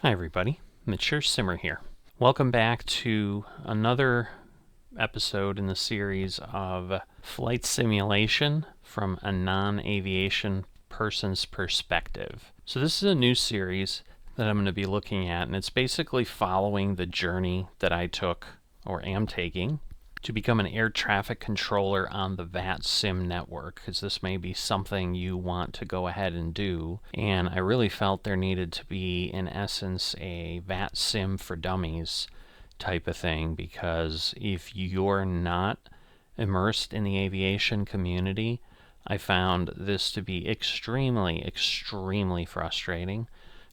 Hi everybody, Mature Simmer here. Welcome back to another episode in the series of flight simulation from a non-aviation person's perspective. So this is a new series that I'm going to be looking at, and it's basically following the journey that I took, or am taking, to become an air traffic controller on the Vatsim network, because this may be something you want to go ahead and do. And I really felt there needed to be, in essence, a Vatsim for dummies type of thing, because if you're not immersed in the aviation community, I found this to be extremely frustrating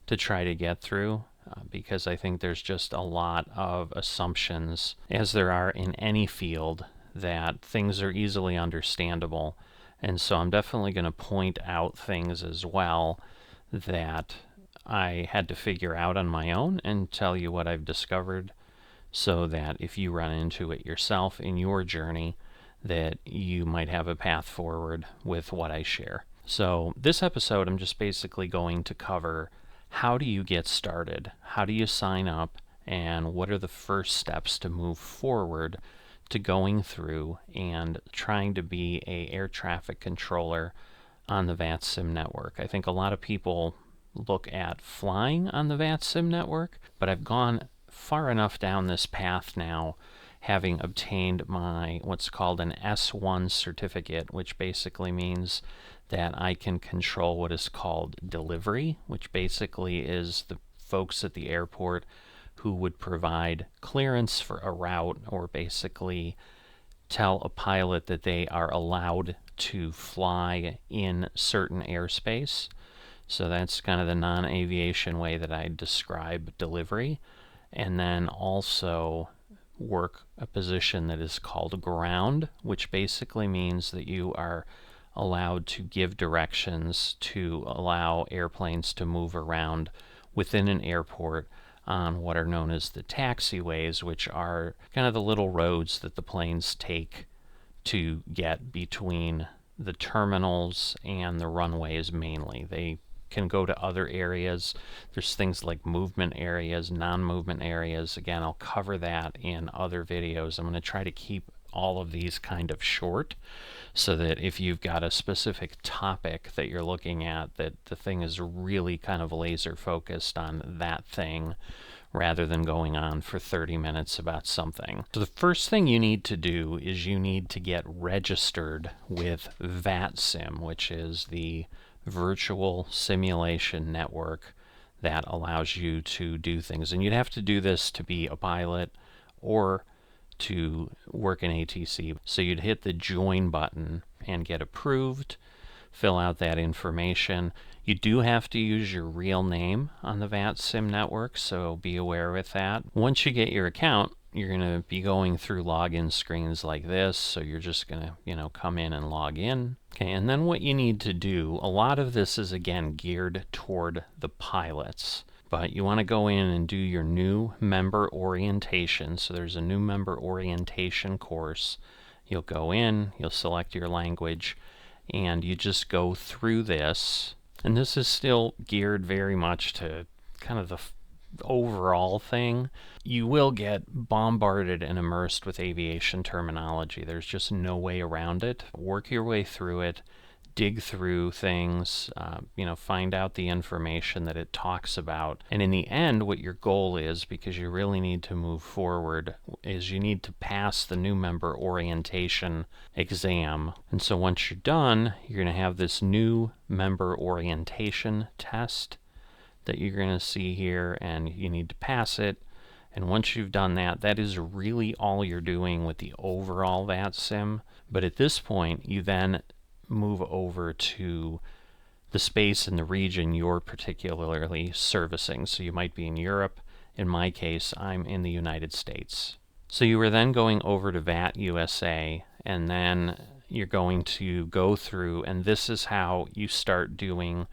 to try to get through. Because I think there's just a lot of assumptions, as there are in any field, that things are easily understandable. And so I'm definitely going to point out things as well that I had to figure out on my own and tell you what I've discovered, so that if you run into it yourself in your journey, that you might have a path forward with what I share. So this episode, I'm just basically going to cover: how do you get started? How do you sign up? And what are the first steps to move forward to going through and trying to be an air traffic controller on the Vatsim network? I think a lot of people look at flying on the Vatsim network, but I've gone far enough down this path now, having obtained my what's called an S1 certificate, which basically means that I can control what is called delivery, which basically is the folks at the airport who would provide clearance for a route, or basically tell a pilot that they are allowed to fly in certain airspace. So that's kind of the non-aviation way that I describe delivery. And then also work a position that is called ground, which basically means that you are allowed to give directions to allow airplanes to move around within an airport on what are known as the taxiways, which are kind of the little roads that the planes take to get between the terminals and the runways mainly. They can go to other areas. There's things like movement areas, non-movement areas. Again, I'll cover that in other videos. I'm going to try to keep all of these kind of short, so that if you've got a specific topic that you're looking at, that the thing is really kind of laser focused on that thing, rather than going on for 30 minutes about something. So the first thing you need to do is you need to get registered with Vatsim, which is the virtual simulation network that allows you to do things. And you'd have to do this to be a pilot or to work in ATC. So you'd hit the join button and get approved, fill out that information. You do have to use your real name on the Vatsim network, so be aware with that. Once you get your account, you're going to be going through login screens like this. So you're just going to, come in and log in. Okay, and then what you need to do, a lot of this is again geared toward the pilots. But you want to go in and do your new member orientation. So there's a new member orientation course. You'll go in, you'll select your language, and you just go through this. And this is still geared very much to kind of the overall thing. You will get bombarded and immersed with aviation terminology. There's just no way around it. Work your way through it. Dig through things, find out the information that it talks about. And in the end, what your goal is, because you really need to move forward, is you need to pass the new member orientation exam. And so once you're done, you're going to have this new member orientation test that you're going to see here, and you need to pass it. And once you've done that, that is really all you're doing with the overall Vatsim. But at this point, you then move over to the space in the region you're particularly servicing. So you might be in Europe. In my case, I'm in the United States. So you are then going over to VAT USA, and then you're going to go through, and this is how you start doing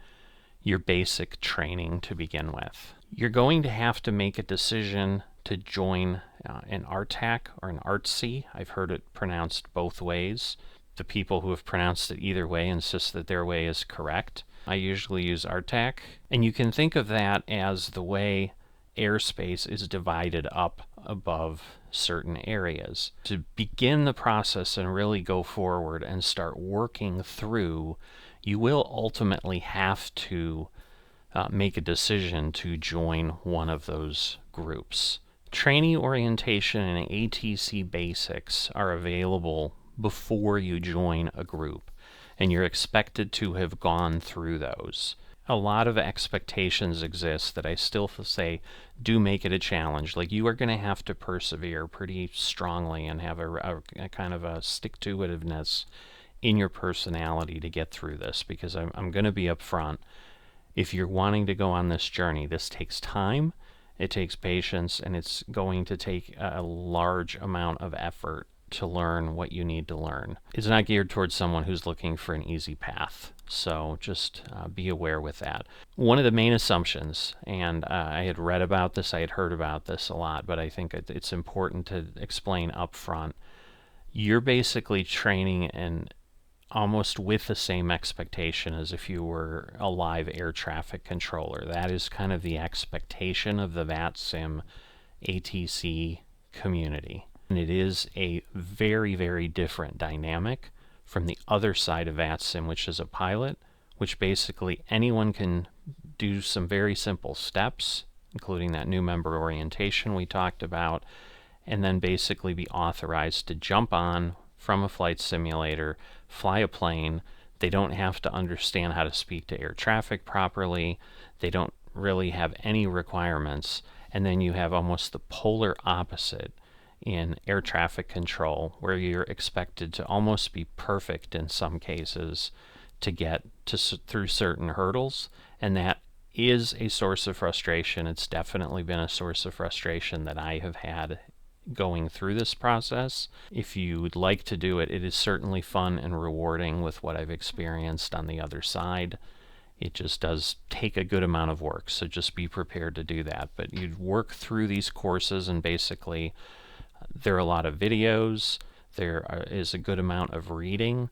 your basic training to begin with. You're going to have to make a decision to join an ARTAC or an ARTC. I've heard it pronounced both ways. The people who have pronounced it either way insist that their way is correct. I usually use ARTAC, and you can think of that as the way airspace is divided up above certain areas. To begin the process and really go forward and start working through, you will ultimately have to make a decision to join one of those groups. Training orientation and ATC basics are available before you join a group, and you're expected to have gone through those. A lot of expectations exist that I still say do make it a challenge. Like, you are going to have to persevere pretty strongly and have a kind of a stick-to-itiveness in your personality to get through this, because I'm going to be upfront. If you're wanting to go on this journey, this takes time, it takes patience, and it's going to take a large amount of effort to learn what you need to learn. It's not geared towards someone who's looking for an easy path, so just be aware with that. One of the main assumptions, and I had read about this, I had heard about this a lot, but I think it's important to explain up front. You're basically training and almost with the same expectation as if you were a live air traffic controller. That is kind of the expectation of the Vatsim ATC community. And it is a very, very different dynamic from the other side of Vatsim, which is a pilot, which basically anyone can do some very simple steps, including that new member orientation we talked about, and then basically be authorized to jump on from a flight simulator, fly a plane. They don't have to understand how to speak to air traffic properly. They don't really have any requirements. And then you have almost the polar opposite in air traffic control, where you're expected to almost be perfect in some cases to get through certain hurdles. And that is a source of frustration. It's definitely been a source of frustration that I have had going through this process. If you would like to do it, it is certainly fun and rewarding with what I've experienced on the other side. It just does take a good amount of work, so just be prepared to do that. But you'd work through these courses, and basically there are a lot of videos, there is a good amount of reading.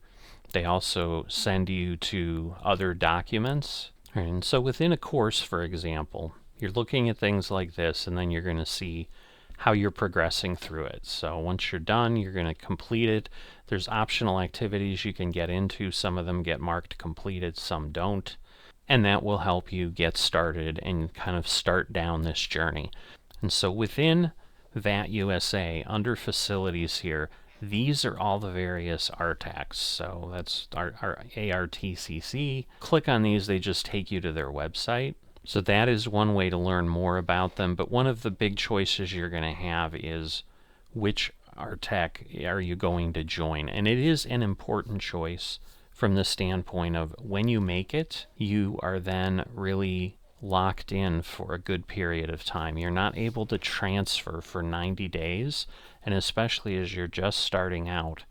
They also send you to other documents. And so within a course, for example, you're looking at things like this, and then you're going to see how you're progressing through it. So once you're done, you're going to complete it. There's optional activities you can get into. Some of them get marked completed, some don't. And that will help you get started and kind of start down this journey. And so within VAT USA, under facilities here, these are all the various ARTCCs. So that's our ARTCC. Click on these, they just take you to their website. So that is one way to learn more about them, but one of the big choices you're going to have is which ARTCC are you going to join. And it is an important choice from the standpoint of when you make it, you are then really locked in for a good period of time. You're not able to transfer for 90 days, and especially as you're just starting out,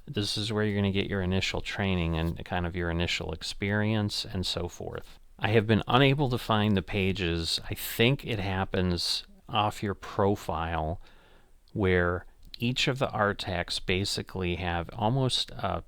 this is where you're going to get your initial training and kind of your initial experience and so forth. I have been unable to find the pages. I think it happens off your profile, where each of the ARTCCs basically have almost a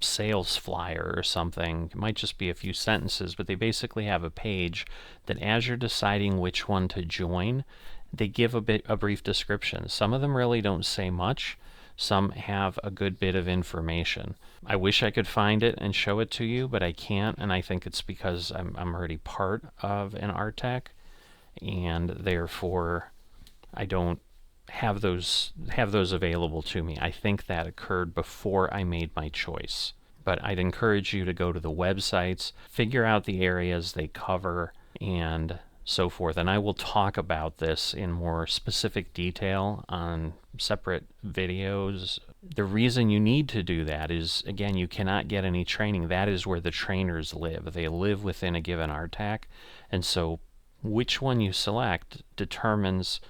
sales flyer or something. It might just be a few sentences, but they basically have a page that as you're deciding which one to join, they give a brief description. Some of them really don't say much. Some have a good bit of information. I wish I could find it and show it to you, but I can't, and I think it's because I'm already part of an ARTCC, and therefore I don't have those available to me. I think that occurred before I made my choice. But I'd encourage you to go to the websites, figure out the areas they cover, and so forth. And I will talk about this in more specific detail on separate videos. The reason you need to do that is, again, you cannot get any training. That is where the trainers live. They live within a given ARTCC, and so which one you select determines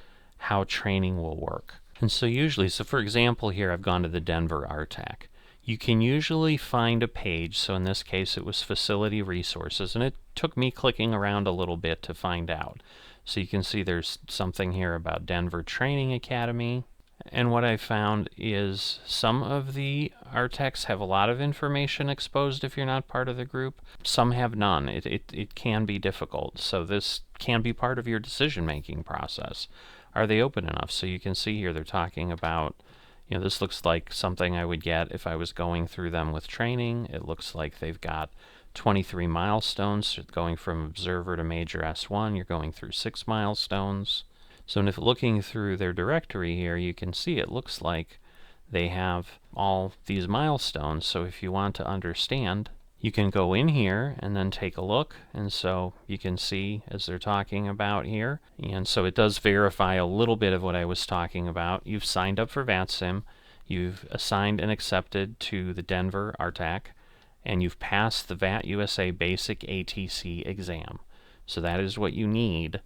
how training will work. And so usually, so for example here, I've gone to the Denver ARTCC. You can usually find a page, so in this case it was facility resources, and it took me clicking around a little bit to find out. So you can see there's something here about Denver Training Academy, and what I found is some of the ARTCCs have a lot of information exposed if you're not part of the group. Some have none. It can be difficult. So this can be part of your decision-making process. Are they open enough? So you can see here they're talking about, this looks like something I would get if I was going through them with training. It looks like they've got 23 milestones going from observer to major S1. You're going through 6 milestones. So if looking through their directory here, you can see it looks like they have all these milestones. So if you want to understand, you can go in here and then take a look. And so you can see as they're talking about here. And so it does verify a little bit of what I was talking about. You've signed up for VATSIM. You've assigned and accepted to the Denver ARTCC. And you've passed the VAT USA Basic ATC exam. So that is what you need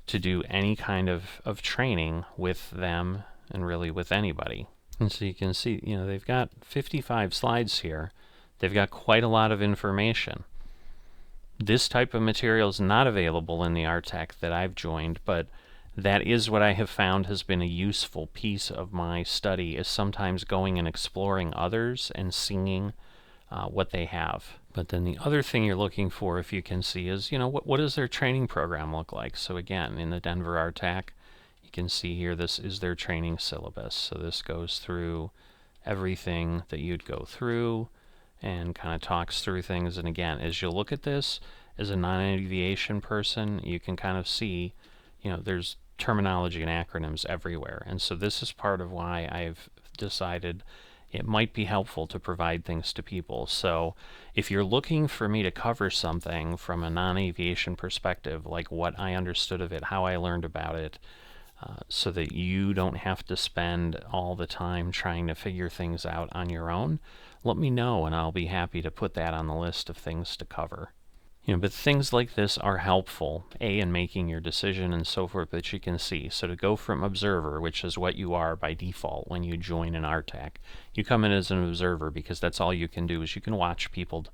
to do any kind of training with them and really with anybody. And so you can see, they've got 55 slides here. They've got quite a lot of information. This type of material is not available in the ARTCC that I've joined, but that is what I have found has been a useful piece of my study, is sometimes going and exploring others and seeing what they have. But then the other thing you're looking for, if you can see, is, what does their training program look like? So again, in the Denver ARTCC, you can see here, this is their training syllabus. So this goes through everything that you'd go through and kind of talks through things. And again, as you look at this, as a non-aviation person, you can kind of see, there's terminology and acronyms everywhere. And so this is part of why I've decided it might be helpful to provide things to people. So if you're looking for me to cover something from a non-aviation perspective, like what I understood of it, how I learned about it, so that you don't have to spend all the time trying to figure things out on your own, let me know and I'll be happy to put that on the list of things to cover. But things like this are helpful, in making your decision and so forth, that you can see. So to go from observer, which is what you are by default when you join an ARTCC, you come in as an observer because that's all you can do, is you can watch people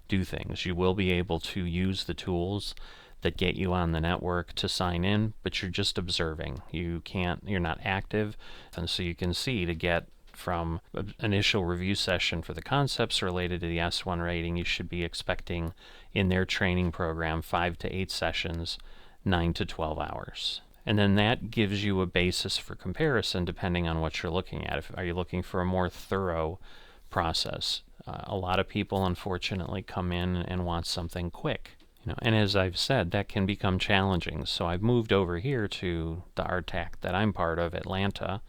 do things. You will be able to use the tools that get you on the network to sign in, but you're just observing. You're not active. And so you can see, to get from initial review session for the concepts related to the S1 rating, you should be expecting in their training program 5 to 8 sessions, 9 to 12 hours. And then that gives you a basis for comparison depending on what you're looking at. Are you looking for a more thorough process? A lot of people unfortunately come in and want something quick. And as I've said, that can become challenging. So I've moved over here to the ARTCC that I'm part of, Atlanta,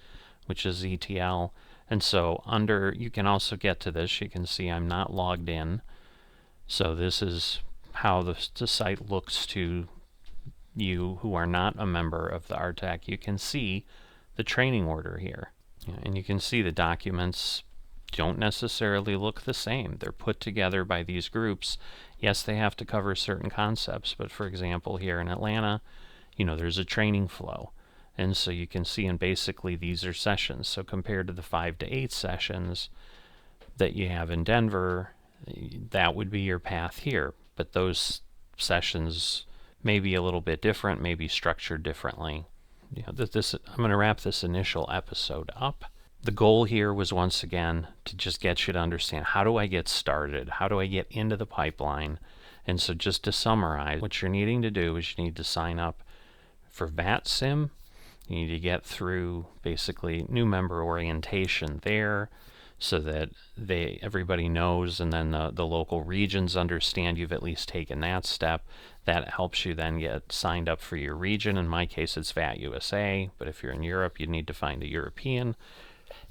which is ETL. And so you can also get to this. You can see I'm not logged in. So this is how the site looks to you who are not a member of the ARTCC. You can see the training order here. And you can see the documents don't necessarily look the same. They're put together by these groups. Yes, they have to cover certain concepts, but for example, here in Atlanta, there's a training flow. And so you can see, and basically these are sessions. So compared to the 5 to 8 sessions that you have in Denver, that would be your path here. But those sessions may be a little bit different, may be structured differently. I'm going to wrap this initial episode up. The goal here was, once again, to just get you to understand, how do I get started? How do I get into the pipeline? And so just to summarize, what you're needing to do is you need to sign up for VATSIM. You need to get through basically new member orientation there, so that everybody knows, and then the local regions understand you've at least taken that step. That helps you then get signed up for your region. In my case, it's VAT USA, but if you're in Europe, you need to find a European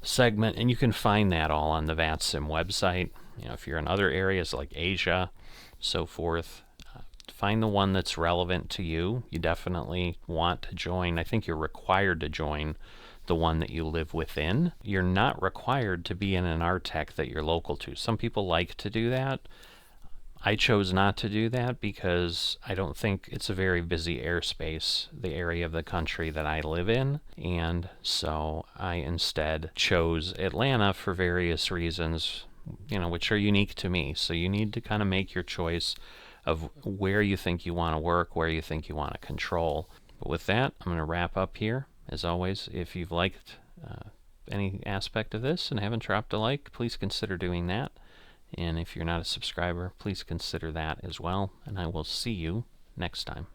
segment, and you can find that all on the VATSIM website. If you're in other areas like Asia, so forth, find the one that's relevant to you. You definitely want to join. I think you're required to join the one that you live within. You're not required to be in an ARTCC that you're local to. Some people like to do that. I chose not to do that because I don't think it's a very busy airspace, the area of the country that I live in. And so I instead chose Atlanta for various reasons, which are unique to me. So you need to kind of make your choice of where you think you want to work, where you think you want to control. But with that, I'm going to wrap up here. As always, if you've liked any aspect of this and haven't dropped a like, please consider doing that. And if you're not a subscriber, please consider that as well. And I will see you next time.